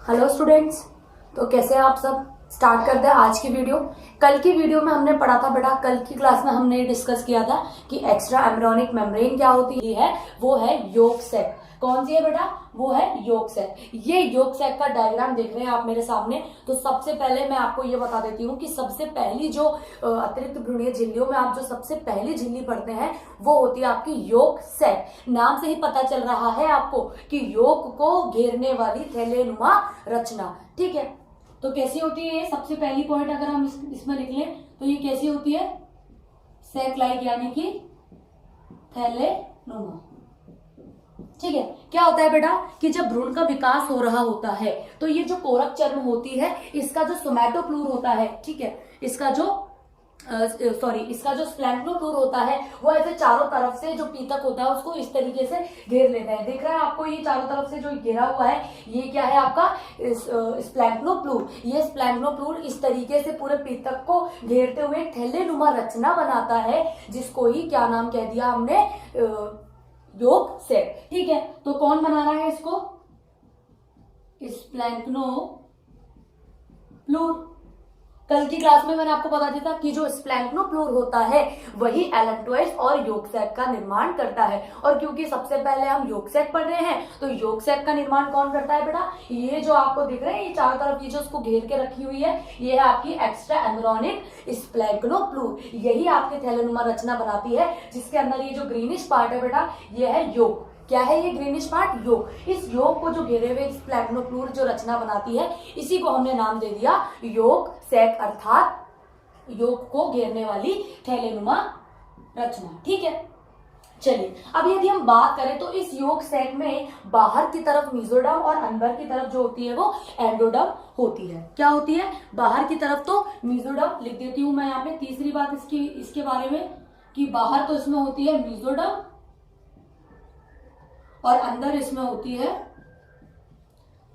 Hello students. तो कैसे हैं आप सब। स्टार्ट करते हैं आज की वीडियो। कल की वीडियो में हमने पढ़ा था बेटा, कल की क्लास में हमने डिस्कस किया था कि एक्स्ट्रा एम्ब्रियोनिक मेम्ब्रेन क्या होती है। वो है योक सैक। कौन सी है बेटा? वो है योक सैक। ये योक सैक का डायग्राम देख रहे हैं आप मेरे सामने। तो सबसे पहले मैं आपको ये बता देती हूँ कि सबसे पहली जो अतिरिक्त भ्रूणीय झिल्लियों में आप जो सबसे पहली झिल्ली पढ़ते हैं वो होती है आपकी योक सैक। नाम से ही पता चल रहा है आपको कि योक को घेरने वाली थैलेनुमा रचना। ठीक है, तो कैसी होती है ये? सबसे पहली पॉइंट अगर हम इसमें लिख लें तो ये कैसी होती है? सैक लाइक यानी कि थैलेनुमा। ठीक है, क्या होता है बेटा कि जब भ्रूण का विकास हो रहा होता है तो ये जो कोरक चर्म होती है इसका जो सोमैटोप्लूर होता है, ठीक है, इसका जो स्प्लैंक्नोप्लूर होता है वो ऐसे चारों तरफ से जो पीतक होता है उसको इस तरीके से घेर लेता है। दिख रहा है आपको ये चारों तरफ से जो घेरा हुआ है, ये क्या है आपका? स्प्लैंक्नोप्लूर। ये स्प्लैंक्नोप्लूर इस तरीके से पूरे पीतक को घेरते हुए थैलेनुमा रचना बनाता है, जिसको ही क्या नाम कह दिया हमने? Yolk sac. ठीक है, तो कौन बना रहा है इसको? स्प्लैंक्नोप्लूर। कल की क्लास में मैंने आपको बता दिया था कि जो स्प्लैंक्नोप्लूर होता है वही एलेंटोइड्स और योक सैक का निर्माण करता है। और क्योंकि सबसे पहले हम योक सैक पढ़ रहे हैं तो योक सैक का निर्माण कौन करता है बेटा? ये जो आपको दिख रहा है ये चारों तरफ ये जो उसको घेर के रखी हुई है, ये है आपकी एक्स्ट्रा एम्ब्रियोनिक स्प्लैंक्नोप्लूर। यही आपके थैलेनुमा रचना बनाती है, जिसके अंदर ये जो ग्रीनिश पार्ट है बेटा ये है योक। क्या है ये ग्रीनिश पार्ट? योक। इस योक को जो घेरे हुए स्प्लैंक्नोप्लूर जो रचना बनाती है इसी को हमने नाम दे दिया योक सैक, अर्थात योक को घेरने वाली थैलेनुमा रचना। ठीक है, चलिए अब यदि हम बात करें तो इस योक सैक में बाहर की तरफ मेसोडर्म और अंदर की तरफ जो होती है वो एंडोडर्म होती है। क्या होती है? बाहर की तरफ तो मेसोडर्म लिख देती हूं मैं यहाँ पे। तीसरी बात इसके बारे में कि बाहर तो इसमें होती है मेसोडर्म और अंदर इसमें होती है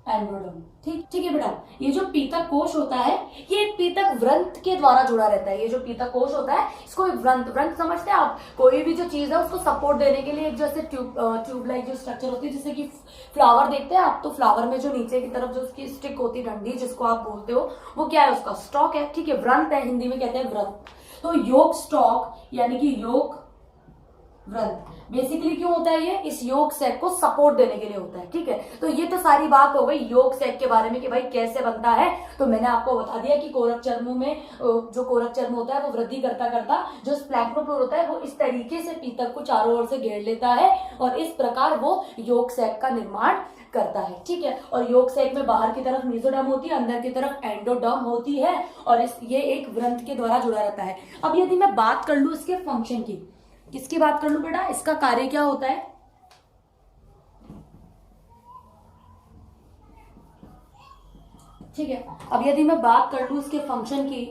एंडोडर्म। ठीक है बेटा। ये जो पीतक कोश होता है ये एक पीतक व्रंत के द्वारा जुड़ा रहता है। ये जो पीतक कोश होता है इसको एक व्रंत समझते हैं आप? कोई भी जो चीज है उसको सपोर्ट देने के लिए एक जैसे ट्यूब लाइक जो स्ट्रक्चर होती है, जैसे कि फ्लावर देखते हैं आप, तो फ्लावर में जो नीचे की तरफ जो उसकी स्टिक होती है, डंडी जिसको आप बोलते हो, वो क्या है? उसका स्टॉक है। ठीक है, व्रंत है, हिंदी में कहते हैं व्रंत। तो योक स्टॉक यानी कि योक व्रंत बेसिकली क्यों होता है? ये इस योक सैक को सपोर्ट देने के लिए होता है। ठीक है, तो ये तो सारी बात हो गई योक सैक के बारे में कि भाई कैसे बनता है। तो मैंने आपको बता दिया कि कोरक चर्मों में जो कोरक चर्म होता है वो वृद्धि करता करता जो स्प्लैंक्नोप्लूर होता है वो इस तरीके से पीतक को चारों ओर से घेर लेता है और इस प्रकार वो योक सैक का निर्माण करता है। ठीक है, और योक सैक में बाहर की तरफ मेसोडर्म होती है, अंदर की तरफ एंडोडर्म होती है और ये एक व्रंत के द्वारा जुड़ा रहता है। अब यदि मैं बात कर लूं इसके फंक्शन की, किसकी बात कर लूं बेटा? इसका कार्य क्या होता है? ठीक है, अब यदि मैं बात कर लूं इसके फंक्शन की,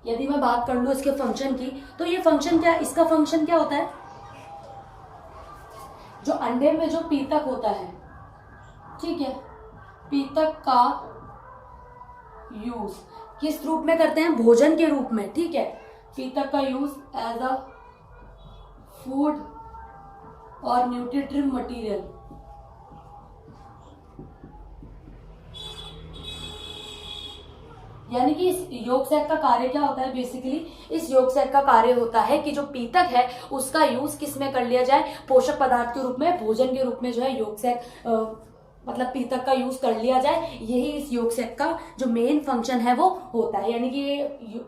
यदि मैं बात कर लूं इसके फंक्शन की तो ये फंक्शन क्या? इसका फंक्शन क्या होता है? जो अंडे में जो पीतक होता है, ठीक है, पीतक का यूज किस रूप में करते हैं? भोजन के रूप में। ठीक है, पीतक का यूज एज अ फूड और न्यूट्रिटिव मटेरियल। यानी कि इस योक सैक का कार्य क्या होता है? बेसिकली इस योक सैक का कार्य होता है कि जो पीतक है उसका यूज किस में कर लिया जाए? पोषक पदार्थ के रूप में, भोजन के रूप में जो है योक सैक मतलब पीतक का यूज कर लिया जाए। यही इस योक सैक का जो मेन फंक्शन है वो होता है। यानी कि ये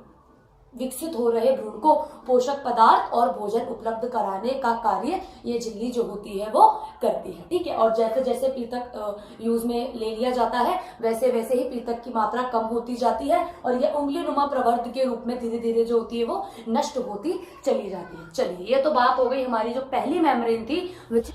विकसित हो रहे भ्रूण को पोषक पदार्थ और भोजन उपलब्ध कराने का कार्य ये झिल्ली जो होती है वो करती है। ठीक है, और जैसे जैसे पीतक यूज में ले लिया जाता है वैसे वैसे ही पीतक की मात्रा कम होती जाती है और ये उंगली नुमा प्रवर्ध के रूप में धीरे धीरे जो होती है वो नष्ट होती चली जाती है। चलिए, ये तो बात हो गई हमारी जो पहली मेम्ब्रेन थी।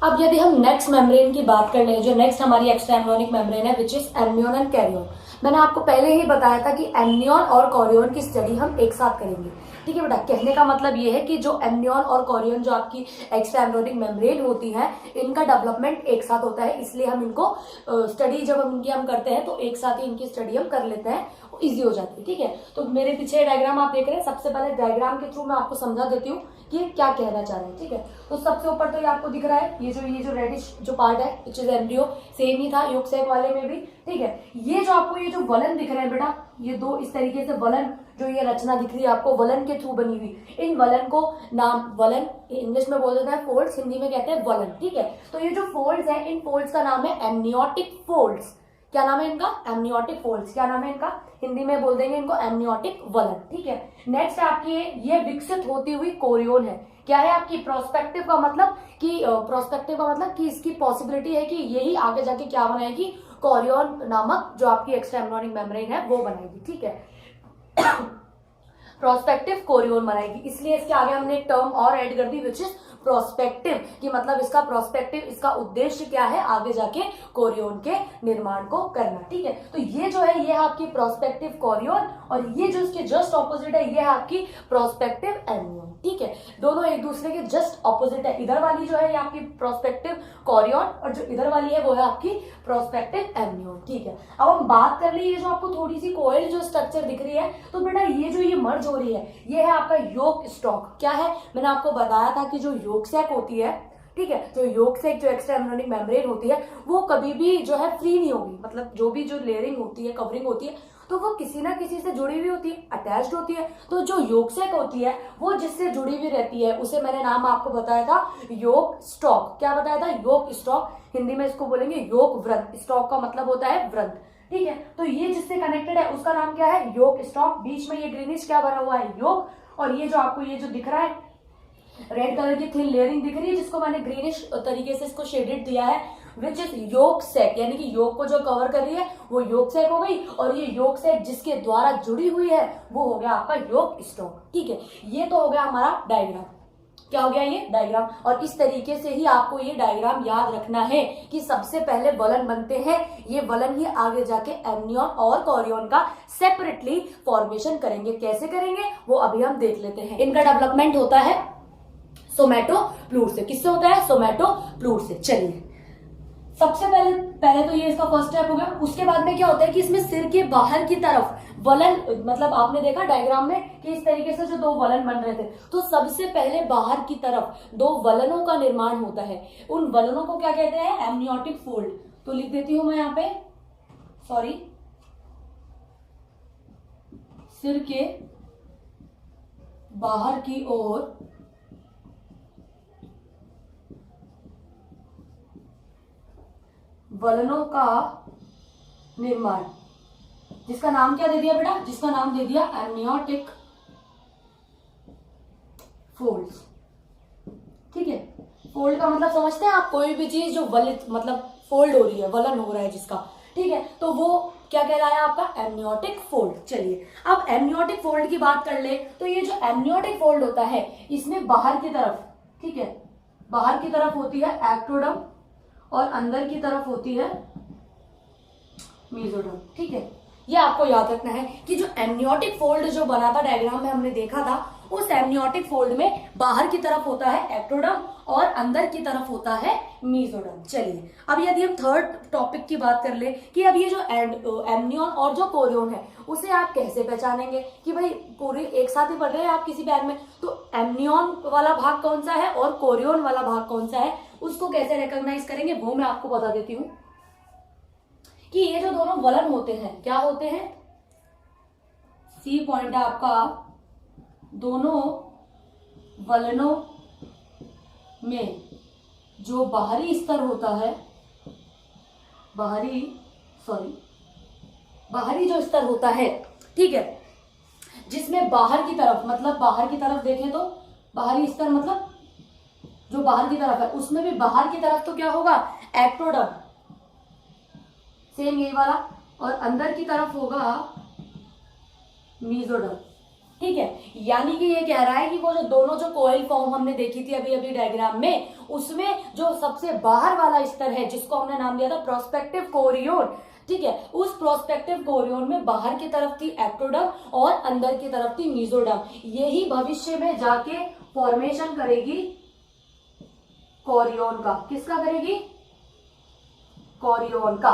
अब यदि हम नेक्स्ट मेम्ब्रेन की बात कर ले, जो नेक्स्ट हमारी एक्स्ट्रा एम्ब्रियोनिक मेम्ब्रेन है which is amnion and chorion. मैंने आपको पहले ही बताया था कि एमनियन और कॉरियन की स्टडी हम एक साथ करेंगे। ठीक है बेटा, कहने का मतलब ये है कि जो एमनियन और कॉरियन जो आपकी एक्स्ट्रा एम्ब्रियोनिक मेम्ब्रेन होती है इनका डेवलपमेंट एक साथ होता है, इसलिए हम इनको स्टडी जब हम करते हैं तो एक साथ ही इनकी स्टडी हम कर लेते हैं, इजी हो जाती है। ठीक है, तो मेरे पीछे डायग्राम आप देख रहे हैं। सबसे पहले डायग्राम के थ्रू मैं आपको समझा देती हूँ कि ये क्या कहना चाह रहे हैं। ठीक है, तो सबसे ऊपर तो ये आपको दिख रहा है, ये जो रेडिश जो पार्ट है विच इज एम्ब्रियो, सेम ही था योग सैक वाले में भी। ठीक है, ये जो आपको ये जो वलन दिख रहे हैं बेटा, ये दो इस तरीके से वलन, जो ये रचना दिख रही है आपको वलन के थ्रू बनी हुई, इन वलन को नाम, वलन इंग्लिश में बोल देता है फोल्ड्स, हिंदी में कहते हैं वलन। ठीक है, तो ये जो फोल्ड्स है, इन फोल्ड्स का नाम है एमनियोटिक फोल्ड्स। क्या नाम है इनका? Amniotic folds. क्या नाम है इनका? हिंदी में बोल देंगे इनको एमनियोटिक वलन। ठीक है, नेक्स्ट आपकी ये विकसित होती हुई कोरियोन है। क्या है आपकी? प्रोस्पेक्टिव का मतलब कि प्रोस्पेक्टिव का मतलब कि इसकी पॉसिबिलिटी है कि यही आगे जाके क्या बनाएगी, कोरियोन नामक जो आपकी एक्स्ट्रा एम्ब्रियोनिक मेम्ब्रेन है वो बनाएगी। ठीक है, प्रोस्पेक्टिव कोरियोन बनाएगी, इसलिए इसके आगे हमने एक टर्म और ऐड कर दी विच इज प्रोस्पेक्टिव, कि मतलब इसका प्रोस्पेक्टिव, इसका उद्देश्य क्या है, आगे जाके कोरियोन के निर्माण को करना। ठीक है, तो ये जो है ये है आपकी प्रोस्पेक्टिव कोरियोन, और ये जो इसके जस्ट ऑपोजिट है ये है आपकी प्रोस्पेक्टिव एम्नियोन। ठीक है, दोनों एक दूसरे के जस्ट ऑपोजिट है। इधर वाली जो है ये आपकी प्रोस्पेक्टिव कोरियोन, और जो इधर वाली है वो है आपकी प्रोस्पेक्टिव एम्नियोन। ठीक है, अब हम बात कर ली, ये जो आपको थोड़ी सी कोयल जो स्ट्रक्चर दिख रही है, तो बेटा ये जो ये मर्ज हो रही है ये है आपका योग स्टॉक। क्या है? मैंने आपको बताया था कि जो योग सैक होती है, ठीक है, तो योग सैक जो एक्स्ट्रा एम्ब्रियोनिक मेम्ब्रेन होती है वो कभी भी जो है फ्री नहीं होगी, मतलब जो भी जो लेयरिंग होती है, कवरिंग होती है, तो वो किसी ना किसी से जुड़ी हुई होती है, अटैच्ड होती है। तो जो योग सैक होती है वो जिससे जुड़ी हुई रहती है उसे मैंने नाम आपको बताया था योग स्टॉक। क्या बताया था? योग स्टॉक। हिंदी में इसको बोलेंगे योग व्रत। स्टॉक का मतलब होता है व्रत। ठीक है, तो ये जिससे कनेक्टेड है उसका नाम क्या है? योग स्टॉक। बीच में ये ग्रीनिश क्या भरा हुआ है? योग। और ये जो आपको ये जो दिख रहा है रेड कलर की थिन लेयरिंग दिख रही है जिसको मैंने ग्रीनिश तरीके से इसको शेडेड दिया है, विच इज योग सैक, यानी कि योग को जो कवर कर रही है वो योग सैक हो गई, और ये योग सैक जिसके द्वारा जुड़ी हुई है वो हो गया आपका योग स्टॉक। ठीक है, ये तो हो गया हमारा डायग्राम। क्या हो गया? ये डायग्राम। और इस तरीके से ही आपको ये डायग्राम याद रखना है कि सबसे पहले वलन बनते हैं, ये वलन ही आगे जाके एम्नियोन और कोरियोन का सेपरेटली फॉर्मेशन करेंगे। कैसे करेंगे वो अभी हम देख लेते हैं। इनका डेवलपमेंट होता है सोमैटोप्लूर से। किससे होता है? सोमैटोप्लूर से। चलिए, सबसे पहले तो ये इसका फर्स्ट स्टेप हो गया। उसके बाद में क्या होता है कि इसमें सिर के बाहर की तरफ वलन, मतलब आपने देखा डायग्राम में कि इस तरीके से जो दो वलन बन रहे थे, तो सबसे पहले बाहर की तरफ दो वलनों का निर्माण होता है। उन वलनों को क्या कहते हैं? Amniotic fold. तो लिख देती हूं मैं यहाँ पे, सॉरी, सिर के बाहर की ओर वलनों का निर्माण, जिसका नाम क्या दे दिया बेटा? जिसका नाम दे दिया एमनियोटिक फोल्ड्स। ठीक है, फोल्ड का मतलब समझते हैं आप? कोई भी चीज जो वलित मतलब फोल्ड हो रही है, वलन हो रहा है जिसका। ठीक है, तो वो क्या कहलाया आपका? Amniotic fold. चलिए, अब एमनियोटिक फोल्ड की बात कर ले, तो ये जो एमनियोटिक फोल्ड होता है इसमें बाहर की तरफ, ठीक है, बाहर की तरफ होती है एक्टोडर्म और अंदर की तरफ होती है मेसोडर्म। ठीक है, ये आपको याद रखना है कि जो एमनियोटिक फोल्ड जो बना था डायग्राम में हमने देखा था, उस एमनियोटिक फोल्ड में बाहर की तरफ होता है एक्टोडर्म और अंदर की तरफ होता है मेसोडर्म। चलिए, अब यदि हम थर्ड टॉपिक की बात कर ले कि अब ये जो एमनियोन और जो कोरियोन है उसे आप कैसे पहचानेंगे कि भाई पूरे एक साथ ही पढ़ रहे हैं आप किसी बैग में, तो एमनियोन वाला भाग कौन सा है और कोरियोन वाला भाग कौन सा है, उसको कैसे रिकॉग्नाइज करेंगे वो मैं आपको बता देती हूं कि ये जो दोनों वलन होते हैं क्या होते हैं? सी पॉइंट है आपका, दोनों वलनों में जो बाहरी स्तर होता है, बाहरी जो स्तर होता है, ठीक है, जिसमें बाहर की तरफ, मतलब बाहर की तरफ देखें तो बाहरी स्तर मतलब जो बाहर की तरफ है उसमें भी बाहर की तरफ तो क्या होगा? एक्टोडर्म, सेम यही वाला, और अंदर की तरफ होगा मेसोडर्म। ठीक है, यानी कि ये कह रहा है कि वो जो दोनों जो कोयल फॉर्म हमने देखी थी अभी अभी डायग्राम में, उसमें जो सबसे बाहर वाला स्तर है जिसको हमने नाम दिया था प्रोस्पेक्टिव कोरियोन, ठीक है, उस प्रोस्पेक्टिव कोरियोन में बाहर की तरफ थी एक्टोडर्म और अंदर की तरफ थी मेसोडर्म। यही भविष्य में जाके फॉर्मेशन करेगी कोरियोन का। किसका करेगी? कोरियोन का।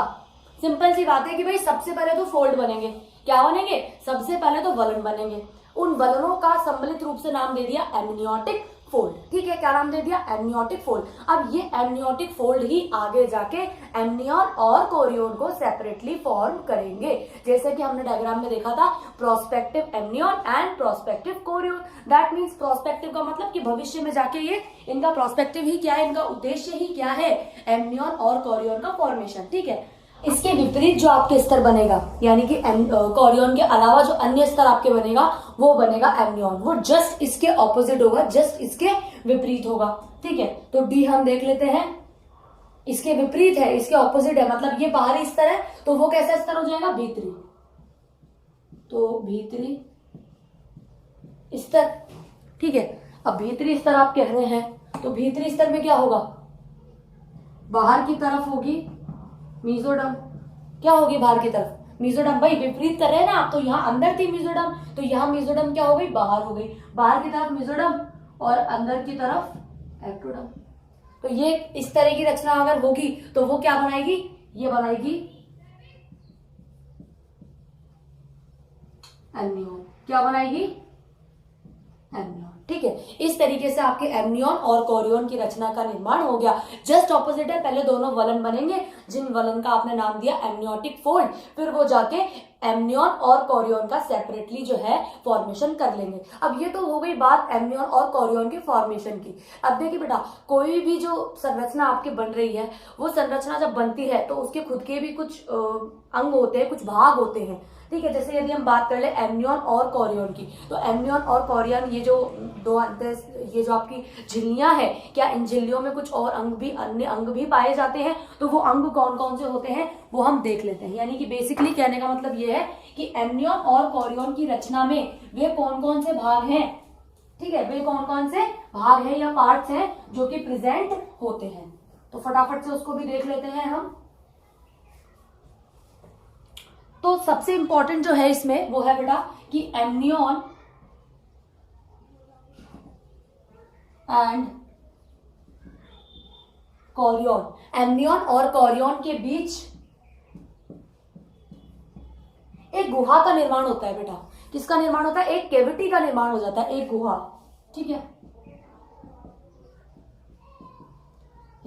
सिंपल सी बात है कि भाई सबसे पहले तो फोल्ड बनेंगे। क्या बनेंगे? सबसे पहले तो वलन बनेंगे। उन वलनों का सम्मिलित रूप से नाम दे दिया एमनियोटिक फोल्ड। ठीक है, क्या नाम दे दिया? Amniotic fold. अब ये एमनियोटिक फोल्ड ही आगे जाके एमनियन और कोरियन को सेपरेटली फॉर्म करेंगे। जैसे कि हमने डायग्राम में देखा था, prospective amnion and prospective Korean. That means prospective का मतलब कि भविष्य में जाके ये इनका प्रोस्पेक्टिव ही क्या है, इनका उद्देश्य ही क्या है, एमनियन और कोरियन का फॉर्मेशन। ठीक है, इसके विपरीत जो आपके स्तर बनेगा, यानी कि कोरियन के अलावा जो अन्य स्तर आपके बनेगा वो बनेगा एमनियन। वो जस्ट इसके ऑपोजिट होगा, जस्ट इसके विपरीत होगा। ठीक है, तो डी हम देख लेते हैं, इसके विपरीत है, इसके ऑपोजिट है, मतलब ये बाहरी स्तर है तो वो कैसा स्तर हो जाएगा? भीतरी। तो भीतरी स्तर। ठीक है, अब भीतरी स्तर आप कह रहे हैं तो भीतरी स्तर में क्या होगा? बाहर की तरफ होगी मीजोडर्म। क्या होगी बाहर की तरफ? मीजोडर्म। भाई विपरीत कर रहे हैं ना आप, तो यहाँ अंदर थी मीजोडर्म, तो यहाँ मीजोडर्म क्या हो गई? बाहर हो गई। बाहर की तरफ मीजोडर्म और अंदर की तरफ एक्टोडर्म। तो ये इस तरह की रचना अगर होगी तो वो क्या बनाएगी? ये बनाएगी एमनियन। क्या बनाएगी? एमनियन। ठीक है, इस तरीके से आपके एमनियन और कोरियन की रचना का निर्माण हो गया। जस्ट ऑपोजिट है, पहले दोनों वलन बनेंगे, जिन वलन का आपने नाम दिया एमनियोटिक फोल्ड, फिर वो जाके एमनियन और कोरियन का सेपरेटली जो है फॉर्मेशन कर लेंगे। अब ये तो हो गई बात एमनियन और कोरियन के फॉर्मेशन की। अब देखिए बेटा, कोई भी जो संरचना आपकी बन रही है, वो संरचना जब बनती है तो उसके खुद के भी कुछ अंग होते हैं, कुछ भाग होते हैं। ठीक है, जैसे यदि हम बात कर ले एमनियन और कोरियन की, तो एमनियन और कोरियन ये जो दो ये जो आपकी झिल्लियां हैं, क्या इन झिल्लियों में कुछ और अंग भी, अन्य अंग भी पाए जाते हैं? तो वो अंग कौन कौन से होते हैं वो हम देख लेते हैं। यानी कि बेसिकली कहने का मतलब ये है कि एमनियन और कोरियन की रचना में वे कौन कौन से भाग हैं। ठीक है, वे कौन कौन से भाग हैं या पार्ट्स हैं जो कि प्रेजेंट होते हैं। तो फटाफट से उसको भी देख लेते हैं हम। तो सबसे इंपॉर्टेंट जो है इसमें वो है बेटा कि एमनियन एंड कोरियन। एमनियन और कोरियन के बीच एक गुहा का निर्माण होता है बेटा। किसका निर्माण होता है? एक कैविटी का निर्माण हो जाता है, एक गुहा। ठीक है,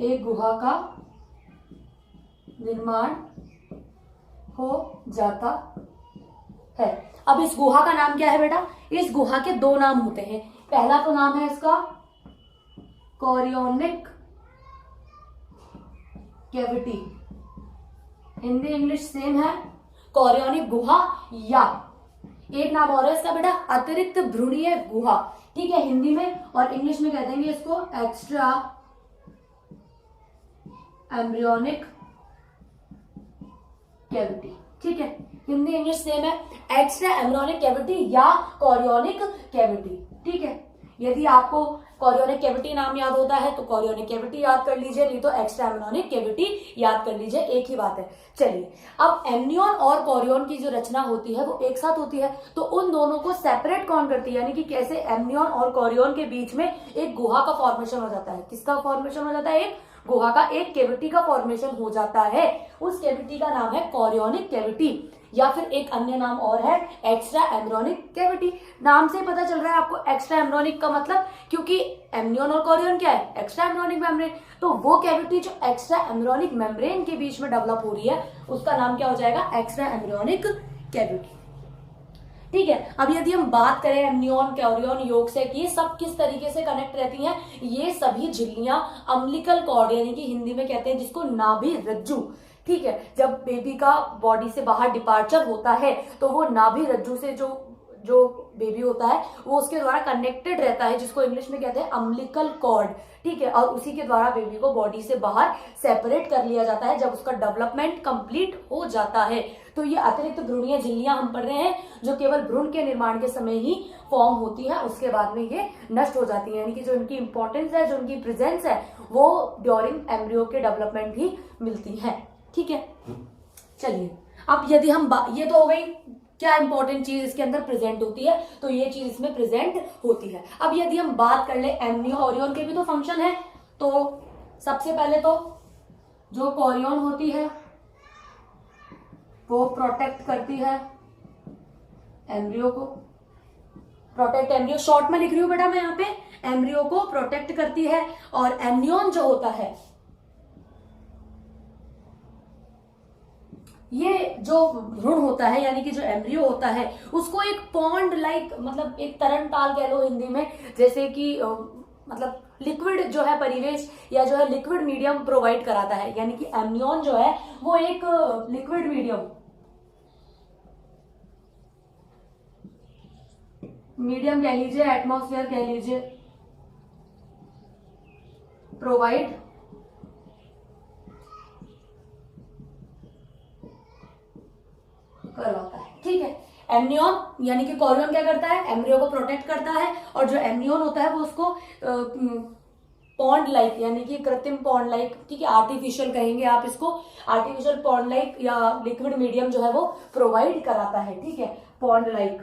एक गुहा का निर्माण हो जाता है। अब इस गुहा का नाम क्या है बेटा? इस गुहा के दो नाम होते हैं। पहला तो नाम है इसका chorionic cavity, Hindi English same है, कोरियोनिक गुहा, या एक नाम और है इसका बेटा अतिरिक्त भ्रूणीय गुहा। ठीक है, हिंदी में और इंग्लिश में कह देंगे इसको एक्स्ट्रा एम्ब्रियोनिक कैविटी। ठीक है, हिंदी इंग्लिश सेम है, एक्स्ट्रा एम्ब्रियोनिक कैविटी या कोरियोनिक कैविटी। ठीक है, यदि आपको कोरियोनिक कैविटी नाम याद होता है तो कोरियोनिक कैविटी याद कर लीजिए, नहीं तो एक्स्ट्रा एम्ब्रियोनिक कैविटी याद कर लीजिए, एक ही बात है। चलिए, अब एमनियन और कोरियन की जो रचना होती है वो एक साथ होती है, तो उन दोनों को सेपरेट कौन करती है? यानी कि कैसे एमनियन और कोरियन के बीच में एक गुहा का फॉर्मेशन हो जाता है। किसका फॉर्मेशन हो जाता है? एक गुहा का, एक कैविटी का फॉर्मेशन हो जाता है। उस कैविटी का नाम है कोरियोनिक कैविटी, या फिर एक अन्य नाम और है एक्स्ट्रा एम्ब्रियोनिक कैविटी। नाम से पता चल रहा है आपको एक्स्ट्रा एम्ब्रियोनिक का मतलब, क्योंकि एमनियन और कोरियन क्या है? Extra embryonic membrane. तो वो कैविटी जो एक्स्ट्रा एम्ब्रियोनिक मेम्ब्रेन के बीच में डेवलप हो रही है उसका नाम क्या हो जाएगा? Extra embryonic cavity. ठीक है, अब यदि हम बात करें एमनियन, कोरियन, योग से ये सब किस तरीके से कनेक्ट रहती हैं, ये सभी झिल्लियां अम्बिलिकल कॉर्ड, यानी कि हिंदी में कहते हैं जिसको नाभि रज्जु। ठीक है, जब बेबी का बॉडी से बाहर डिपार्चर होता है तो वो नाभि रज्जु से जो बेबी होता है वो उसके द्वारा कनेक्टेड रहता है, जिसको इंग्लिश में कहते हैं अम्बिलिकल कॉर्ड। ठीक है, और उसी के द्वारा बेबी को बॉडी से बाहर सेपरेट कर लिया जाता है जब उसका डेवलपमेंट कंप्लीट हो जाता है। तो ये अतिरिक्त भ्रूणीय झिल्लियां हम पढ़ रहे हैं जो केवल भ्रूण के निर्माण के समय ही फॉर्म होती है, उसके बाद में ये नष्ट हो जाती है। यानी कि जो इनकी इंपॉर्टेंस है, जो इनकी प्रेजेंस है, वो ड्यूरिंग एम्ब्रियो के डेवलपमेंट ही मिलती है। ठीक है, चलिए, अब यदि हम ये तो हो गई क्या इंपॉर्टेंट चीज इसके अंदर प्रेजेंट होती है, तो ये चीज इसमें प्रेजेंट होती है। अब यदि हम बात कर ले एमनियन कोरियन के भी तो फंक्शन है, तो सबसे पहले तो जो कोरियन होती है वो प्रोटेक्ट करती है एम्ब्रियो को, प्रोटेक्ट एम्ब्रियो, शॉर्ट में लिख रही हूं बेटा मैं यहाँ पे, एम्ब्रियो को प्रोटेक्ट करती है। और एमनियन जो होता है, ये जो भ्रूण होता है यानी कि जो एम्ब्रियो होता है उसको एक पॉन्ड लाइक, मतलब एक तरन ताल कह लो हिंदी में, जैसे कि मतलब लिक्विड जो है परिवेश या जो है लिक्विड मीडियम प्रोवाइड कराता है। यानी कि एमनियन जो है वो एक लिक्विड मीडियम कह लीजिए, एटमॉस्फेयर कह लीजिए, प्रोवाइड करवाता है। ठीक है, एमनियन यानी कि कोरियन क्या करता है, एम्ब्रियो को प्रोटेक्ट करता है, और जो एमनियन होता है वो उसको पॉन्ड लाइक यानी कि कृत्रिम पॉन्ड लाइक, ठीक है, आर्टिफिशियल कहेंगे आप इसको, आर्टिफिशियल पॉन्ड लाइक या लिक्विड मीडियम जो है वो प्रोवाइड कराता है। ठीक है, पॉन्ड लाइक,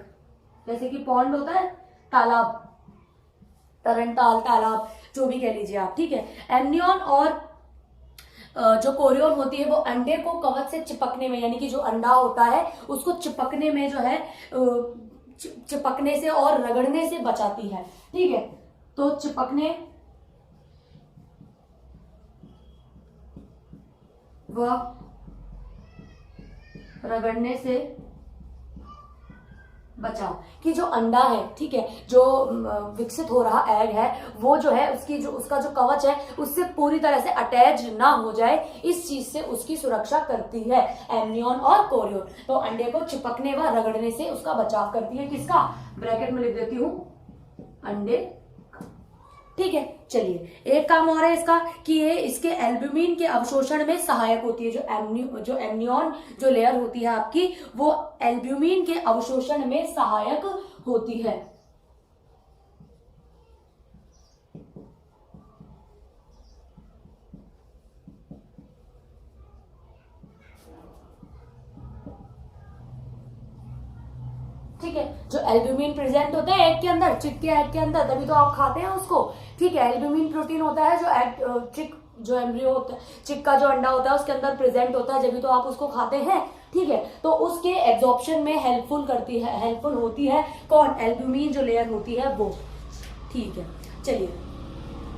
जैसे कि पॉन्ड होता है तालाब, तरनताल, तालाब, जो भी कह लीजिए आप। ठीक है, एमनियन और जो कोरियन होती है वो अंडे को कवच से चिपकने में, यानी कि जो अंडा होता है उसको चिपकने में जो है चिपकने से और रगड़ने से बचाती है। ठीक है, तो चिपकने व रगड़ने से बचाओ, कि जो अंडा है, ठीक है, जो विकसित हो रहा एग है वो जो है उसकी जो उसका जो कवच है उससे पूरी तरह से अटैच ना हो जाए, इस चीज से उसकी सुरक्षा करती है एमनियन और कोरियन। तो अंडे को चिपकने व रगड़ने से उसका बचाव करती है, किसका, ब्रैकेट में लिख देती हूं, अंडे। ठीक है, चलिए एक काम और है इसका कि ये इसके एल्ब्यूमिन के अवशोषण में सहायक होती है। जो एमनियन जो लेयर होती है आपकी वो एल्ब्यूमिन के अवशोषण में सहायक होती है। ठीक है, जो एल्ब्यूमिन प्रेजेंट होता है एग के अंदर, चिक के एग के अंदर, तभी तो आप खाते हैं उसको। ठीक है, एल्ब्यूमिन प्रोटीन होता है जो एग चिक जो एम्ब्रियो होता है, चिक का जो अंडा होता है उसके अंदर प्रेजेंट होता है, जब भी तो आप उसको खाते हैं। ठीक है, तो उसके एब्जॉर्प्शन में हेल्पफुल होती है कौन, एल्ब्यूमिन जो लेयर होती है वो। ठीक है, चलिए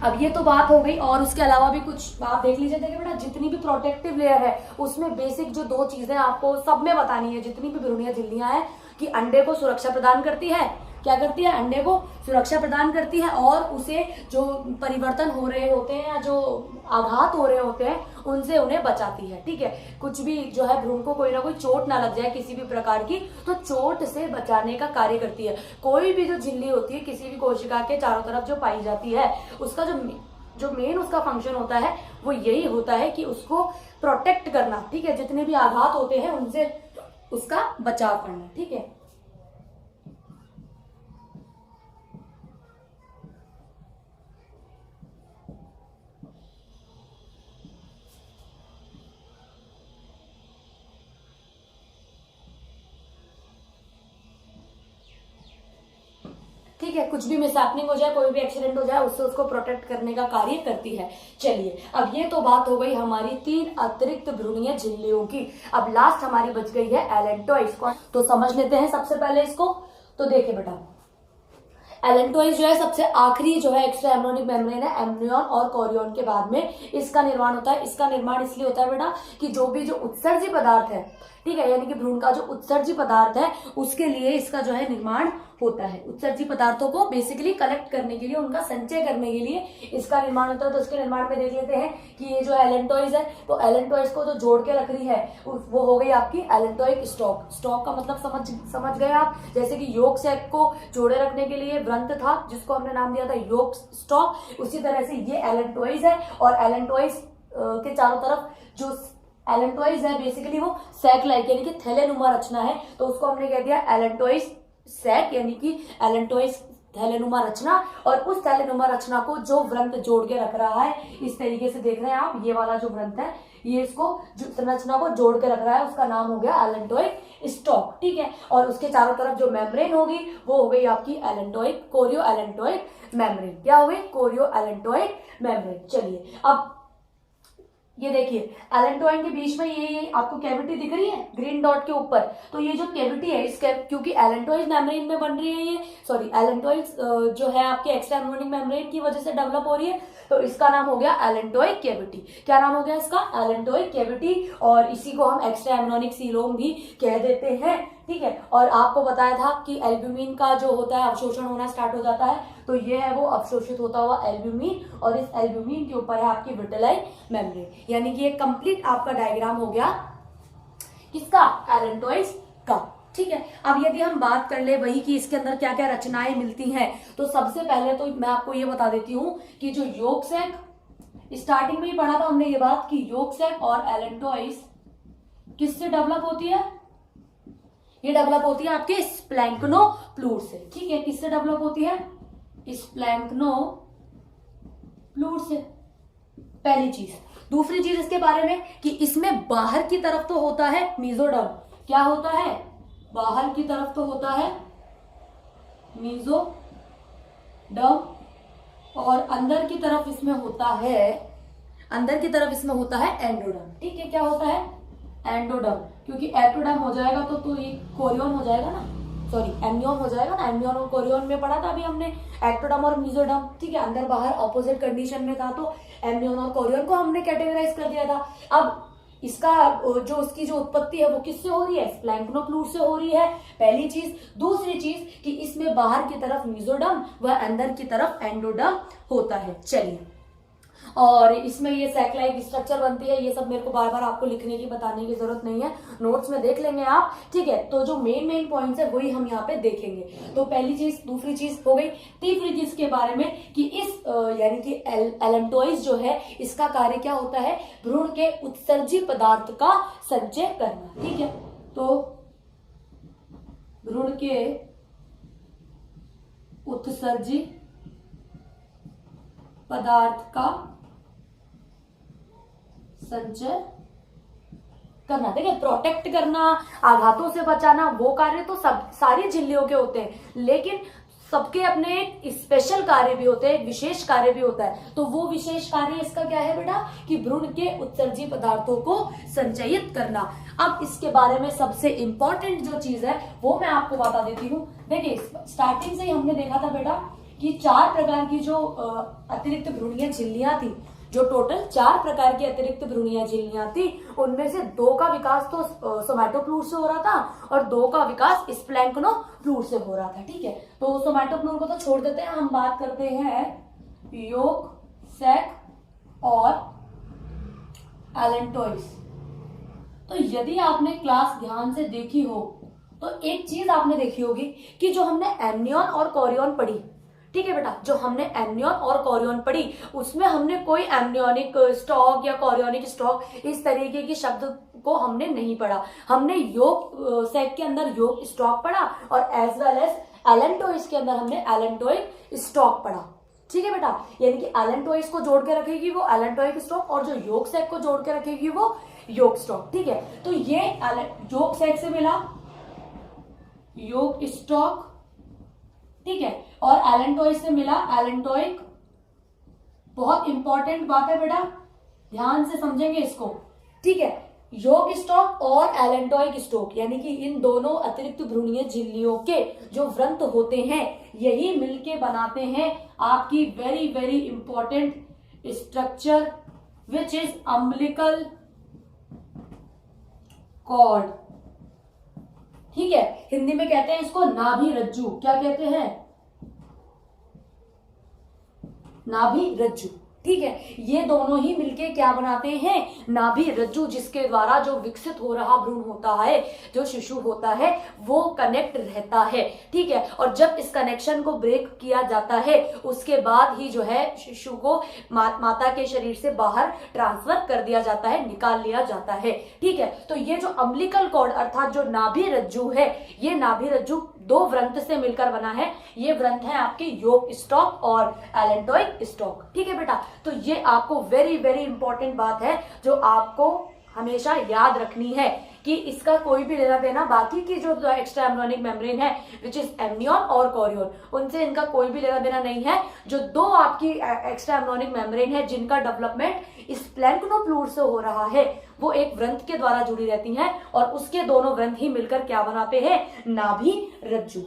अब ये तो बात हो गई, और उसके अलावा भी कुछ आप देख लीजिए। देखिए बेटा, जितनी भी प्रोटेक्टिव लेयर है उसमें बेसिक जो दो चीजें आपको सब में बतानी है, जितनी भी भ्रूणीय झिल्लियां हैं, कि अंडे को सुरक्षा प्रदान करती है, क्या करती है, अंडे को सुरक्षा प्रदान करती है, और उसे जो परिवर्तन हो रहे होते हैं या जो आघात हो रहे होते हैं उनसे उन्हें बचाती है। ठीक है, कुछ भी जो है भ्रूण को कोई ना कोई चोट ना लग जाए किसी भी प्रकार की, तो चोट से बचाने का कार्य करती है। कोई भी जो झिल्ली होती है किसी भी कोशिका के चारों तरफ जो पाई जाती है, उसका जो मेन उसका फंक्शन होता है वो यही होता है कि उसको प्रोटेक्ट करना। ठीक है, जितने भी आघात होते हैं उनसे उसका बचाव करना। ठीक है, ठीक है, कुछ भी मिसहैपनिंग हो जाए, कोई भी एक्सीडेंट हो जाए, उससे उसको प्रोटेक्ट करने का कार्य करती है। चलिए अब ये तो बात हो गई हमारी 3 अतिरिक्त भ्रूणीय झिल्लियों की। अब लास्ट हमारी बच गई है एलेंटोइड्स को, तो समझ लेते हैं सबसे पहले इसको। तो देखिए बेटा, एलेंटोइड्स जो है सबसे आखिरी जो है एक्स्ट्रा एम्ब्रियोनिक मेम्ब्रेन है एम्ब्रियन और कोरियन के बाद में इसका निर्माण होता है। इसका निर्माण इसलिए होता है बेटा कि जो भी जो उत्सर्जी पदार्थ है, ठीक है, यानी कि भ्रूण का जो उत्सर्जी पदार्थ है उसके लिए इसका जो है निर्माण होता है। उत्सर्जी पदार्थों को बेसिकली कलेक्ट करने के लिए, उनका संचय करने के लिए इसका निर्माण होता है। तो इसके निर्माण में देख लेते हैं कि ये जो एलेंटोइड्स है, तो एलेंटोइड्स को जो जोड़ के रख रही है वो हो गई आपकी एलेंटोइक स्टॉक। स्टॉक का मतलब समझ गए आप, जैसे कि योक सैक को जोड़े रखने के लिए व्रंत था जिसको हमने नाम दिया था योक स्टॉक, उसी तरह से ये एलेंटोइड्स है। और एलेंटोइड्स के चारों तरफ जो एलेंटोइड्स है बेसिकली वो सैक लाइक यानी कि थैलेनुमा रचना है, तो उसको हमने कह दिया एलेंटोइड्स सैक यानी कि एलेंटोइड्स थैलेनुमा रचना। और उस थैलेनुमा रचना को जो व्रंत जोड़ के रख रहा है, इस तरीके से देख रहे हैं आप, ये वाला जो व्रंत है ये इसको संरचना को जोड़ के रख रहा है, उसका नाम हो गया एलेंटोइक स्टॉक। ठीक है, और उसके चारों तरफ जो मेम्ब्रेन होगी वो हो गई आपकी एलेंटोइक कोरियो एलेंटोइक मेम्ब्रेन। क्या हो गई, कोरियो एलेंटोइक मेम्ब्रेन। चलिए अब ये देखिए एलेंटोइन के बीच में ये आपको कैविटी दिख रही है ग्रीन डॉट के ऊपर, तो ये जो कैविटी है इस क्योंकि एलेंटोइड मेम्ब्रेन में बन रही है ये, सॉरी एलेंटोइड जो है आपके एक्स्ट्रा एम्ब्रियोनिक मेम्ब्रेन की वजह से डेवलप हो रही है, तो इसका नाम हो गया एलेंटोइक कैविटी। क्या नाम हो गया इसका? एलेंटोइक कैविटी, और इसी को हम एक्स्ट्रा एम्ब्रियोनिक सीलोम भी कह देते हैं, ठीक है। और आपको बताया था कि एल्ब्यूमिन का जो होता है अवशोषण होना स्टार्ट हो जाता है, तो ये है वो अवशोषित होता हुआ एल्ब्यूमिन, और इस एल्ब्यूमिन के ऊपर है आपकी विटेलाइन मेम्ब्रेन, यानी कि ये कंप्लीट आपका डायग्राम हो गया किसका? एलेंटोइड्स का, ठीक है। अब यदि हम बात कर ले वही कि इसके अंदर क्या क्या रचनाएं मिलती हैं, तो सबसे पहले तो मैं आपको ये बता देती हूं कि जो यॉर्क सैक, स्टार्टिंग में ही पढ़ा था हमने ये बात कि यॉर्क सैक और एलेंटोइड्स किससे डेवलप होती है? ये डेवलप होती है आपके स्प्लैंक्नोप्लूर से, ठीक है। किससे डेवलप होती है? स्प्लैंक्नोप्लूर से, पहली चीज। दूसरी चीज इसके बारे में कि इसमें बाहर की तरफ तो होता है मीजोडर्म, क्या होता है? बाहर की तरफ तो होता है मीजोडर्म, और अंदर की तरफ इसमें होता है, अंदर की तरफ इसमें होता है एंडोडर्म, ठीक है। क्या होता है? एंडोडर्म, क्योंकि एप्टोडर्म हो जाएगा तो ये कोरियन हो जाएगा ना, सॉरी एम्नियन हो जाएगा ना, एम्नियन और कोरियन में पढ़ा था अभी हमने एक्टोडर्म और मीजोडर्म, ठीक है। अंदर बाहर ऑपोजिट कंडीशन में था, तो एम्नियन और कोरियन को हमने कैटेगराइज कर दिया था। अब इसका जो उसकी जो उत्पत्ति है वो किससे हो रही है? स्प्लैंक्नोप्लूर से हो रही है, पहली चीज। दूसरी चीज कि इसमें बाहर की तरफ मीजोडर्म व अंदर की तरफ एंडोडर्म होता है। चलिए, और इसमें ये सैक लाइक स्ट्रक्चर बनती है, ये सब मेरे को बार बार आपको लिखने की बताने की जरूरत नहीं है, नोट्स में देख लेंगे आप, ठीक है। तो जो मेन पॉइंट्स है वही हम यहाँ पे देखेंगे। तो पहली चीज, दूसरी चीज हो गई। तीसरी चीज के बारे में कि इस यानी कि एलेंटोइड्स जो है इसका कार्य क्या होता है? भ्रूण के उत्सर्जी पदार्थ का संचय करना, ठीक है। तो भ्रूण के उत्सर्जी पदार्थ का संचय करना, देखिए प्रोटेक्ट करना, आघातों से बचाना, वो कार्य तो सब सारी झिल्लियों के होते हैं, लेकिन सबके अपने एक स्पेशल कार्य भी होते हैं, विशेष कार्य भी होता है। तो वो विशेष कार्य इसका क्या है बेटा? कि भ्रूण के उत्सर्जी पदार्थों को संचयित करना। अब इसके बारे में सबसे इंपॉर्टेंट जो चीज है वो मैं आपको बता देती हूँ। देखिए स्टार्टिंग से ही हमने देखा था बेटा कि 4 प्रकार की जो अतिरिक्त भ्रूणीय झिल्लियां थी, जो टोटल 4 प्रकार की अतिरिक्त भ्रूणीय झिल्लियां थी, उनमें से 2 का विकास तो सोमैटोप्लूर से हो रहा था और 2 का विकास स्प्लैंक्नोप्लूर से हो रहा था, ठीक है। तो सोमैटोप्लूर को तो छोड़ देते हैं, हम बात करते हैं यॉर्क सैक और एलेंटोइड्स। तो यदि आपने क्लास ध्यान से देखी हो तो एक चीज आपने देखी होगी कि जो हमने एम्नियन और कोरियन पढ़ी, ठीक है बेटा, जो हमने एम्नियन और कोरियन पढ़ी उसमें हमने कोई एम्नियोनिक स्टॉक या कोरियोनिक स्टॉक इस तरीके के शब्द को हमने नहीं पढ़ा। हमने यॉर्क सैक के अंदर यॉर्क स्टॉक पढ़ा और एज वेल एज एलेंटोइड्स के अंदर हमने एलेंटोइक स्टॉक पढ़ा, ठीक है बेटा। यानी कि एलेंटोइड्स को जोड़ के रखेगी वो एलेंटोइक स्टॉक और जो यॉर्क सैक को जोड़ के रखेगी वो यॉर्क स्टॉक, ठीक है। तो ये यॉर्क सैक से मिला यॉर्क स्टॉक, ठीक है, और एलेंटोइड से मिला एलेंटोइक। बहुत इंपॉर्टेंट बात है बेटा, ध्यान से समझेंगे इसको, ठीक है। यॉर्क स्टॉक और एलेंटोइक स्टॉक यानी कि इन दोनों अतिरिक्त भ्रूणीय झिल्लियों के जो व्रंत होते हैं यही मिलके बनाते हैं आपकी very very important structure which is umbilical cord, ठीक है। हिंदी में कहते हैं इसको नाभि रज्जु, क्या कहते हैं? नाभि रज्जु, ठीक है। ये दोनों ही मिलके क्या बनाते हैं? नाभि रज्जु, जिसके द्वारा जो विकसित हो रहा भ्रूण होता है, जो शिशु होता है, वो कनेक्ट रहता है, ठीक है। और जब इस कनेक्शन को ब्रेक किया जाता है उसके बाद ही जो है शिशु को माता के शरीर से बाहर ट्रांसफर कर दिया जाता है, निकाल लिया जाता है, ठीक है। तो ये जो अम्बिलिकल कॉर्ड अर्थात जो नाभि रज्जु है, ये नाभि रज्जु 2 व्रंत से मिलकर बना है। ये व्रंत है आपके यॉर्क स्टॉक और एलेंटोइक स्टॉक, ठीक है बेटा। तो ये आपको वेरी वेरी इंपॉर्टेंट बात है जो आपको हमेशा याद रखनी है कि इसका कोई भी लेना देना बाकी की जो एक्स्ट्रा एम्ब्रियोनिक मेम्ब्रेन है विच इज एमनियन और कोरियन, उनसे इनका कोई भी लेना देना नहीं है। जो दो आपकी एक्स्ट्रा एम्ब्रियोनिक मेम्ब्रेन है जिनका डेवलपमेंट इस प्लैंक्टोफ्लूर से हो रहा है, वो एक व्रंथ के द्वारा जुड़ी रहती हैं और उसके दोनों व्रंथ ही मिलकर क्या बनाते हैं, नाभि रज्जु।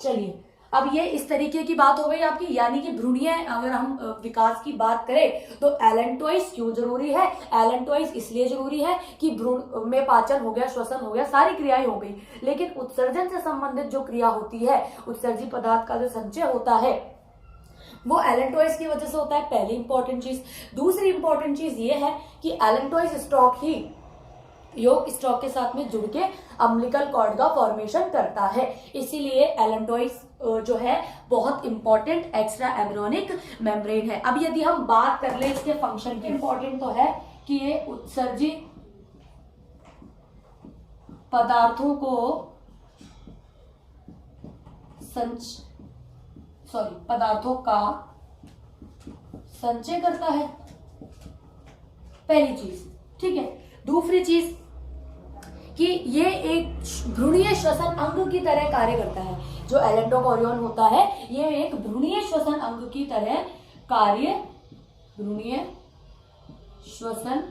चलिए, अब ये इस तरीके की बात हो गई आपकी, यानी कि भ्रूणीय अगर हम विकास की बात करें तो एलेंटोइस क्यों जरूरी है? एलेंटोइस इसलिए जरूरी है कि भ्रूण में पाचन हो गया, श्वसन हो गया, सारी क्रियाएं हो गई, लेकिन उत्सर्जन से संबंधित जो क्रिया होती है, उत्सर्जी पदार्थ का जो संचय होता है वो एलेंटोइस की वजह से होता है, पहली इंपॉर्टेंट चीज। दूसरी इंपॉर्टेंट चीज ये है कि एलेंटोइस स्टॉक ही योग स्टॉक के साथ में जुड़ के अम्बिलिकल कॉर्ड का फॉर्मेशन करता है, इसीलिए एलेंटोइस जो है बहुत इंपॉर्टेंट एक्स्ट्रा एम्ब्रियोनिक मेम्ब्रेन है। अब यदि हम बात कर ले इसके फंक्शन की, इंपॉर्टेंट तो है कि ये उत्सर्जी पदार्थों को पदार्थों का संचय करता है, पहली चीज, ठीक है। दूसरी चीज कि ये एक भ्रूणीय श्वसन अंग की तरह कार्य करता है, जो एलेंटोकोरियन होता है ये एक भ्रूणीय श्वसन अंग की तरह कार्य, भ्रूणीय श्वसन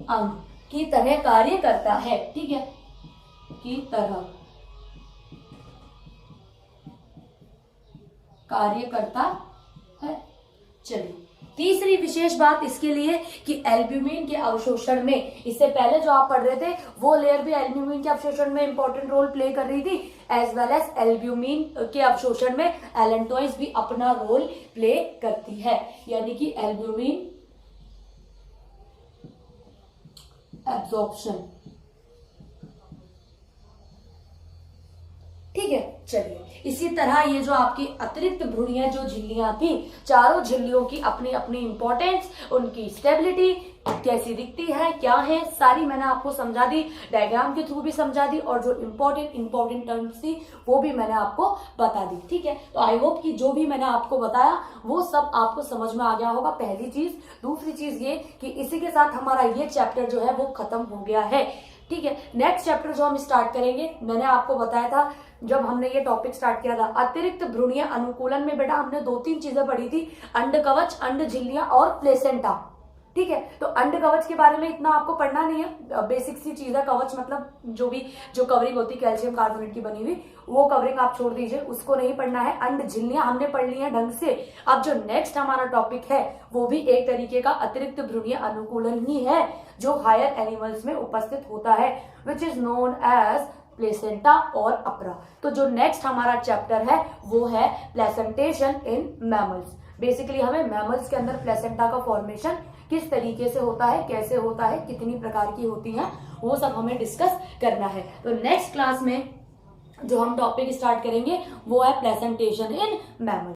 अंग की तरह कार्य करता है, ठीक है, की तरह कार्य करता है। चलिए, तीसरी विशेष बात इसके लिए कि एल्ब्यूमिन के अवशोषण में, इससे पहले जो आप पढ़ रहे थे वो लेयर भी एल्ब्यूमिन के अवशोषण में इंपॉर्टेंट रोल प्ले कर रही थी, एज वेल एज एल्ब्यूमिन के अवशोषण में एलेंटोइस भी अपना रोल प्ले करती है, यानी कि एल्ब्यूमिन एब्जॉर्प्शन, ठीक है। चलिए, इसी तरह ये जो आपकी अतिरिक्त भ्रूणीय जो झिल्लियां थी, चारों झिल्लियों की अपनी अपनी इंपॉर्टेंस, उनकी स्टेबिलिटी कैसी दिखती है, क्या है, सारी मैंने आपको समझा दी, डायग्राम के थ्रू भी समझा दी, और जो इंपॉर्टेंट टर्म्स थी वो भी मैंने आपको बता दी, ठीक है। तो आई होप कि जो भी मैंने आपको बताया वो सब आपको समझ में आ गया होगा, पहली चीज। दूसरी चीज ये कि इसी के साथ हमारा ये चैप्टर जो है वो खत्म हो गया है, ठीक है। नेक्स्ट चैप्टर जो हम स्टार्ट करेंगे, मैंने आपको बताया था जब हमने ये टॉपिक स्टार्ट किया था, अतिरिक्त भ्रूणीय अनुकूलन में बेटा हमने 2-3 चीजें पढ़ी थी, अंड कवच, अंड झिल्लियां और प्लेसेंटा, ठीक है। तो अंड कवच के बारे में इतना आपको पढ़ना नहीं है, बेसिक सी चीज है। कवच मतलब जो कवरिंग होती है कैल्शियम कार्बोनेट की बनी हुई, वो कवरिंग आप छोड़ दीजिए, उसको नहीं पढ़ना है। अंड झिल्लियां हमने पढ़ ली है ढंग से। अब जो नेक्स्ट हमारा टॉपिक है वो भी एक तरीके का अतिरिक्त भ्रूणीय अनुकूलन ही है, जो हायर एनिमल्स में उपस्थित होता है, which is known as placenta और अपरा। तो जो नेक्स्ट हमारा चैप्टर है वो है प्लेसेंटेशन इन मैमल्स। बेसिकली हमें मैमल्स के अंदर प्लेसेंटा का फॉर्मेशन किस तरीके से होता है, कैसे होता है, कितनी प्रकार की होती हैं, वो सब हमें डिस्कस करना है। तो नेक्स्ट क्लास में जो हम टॉपिक स्टार्ट करेंगे वो है प्लेसेंटेशन इन मैमल्स।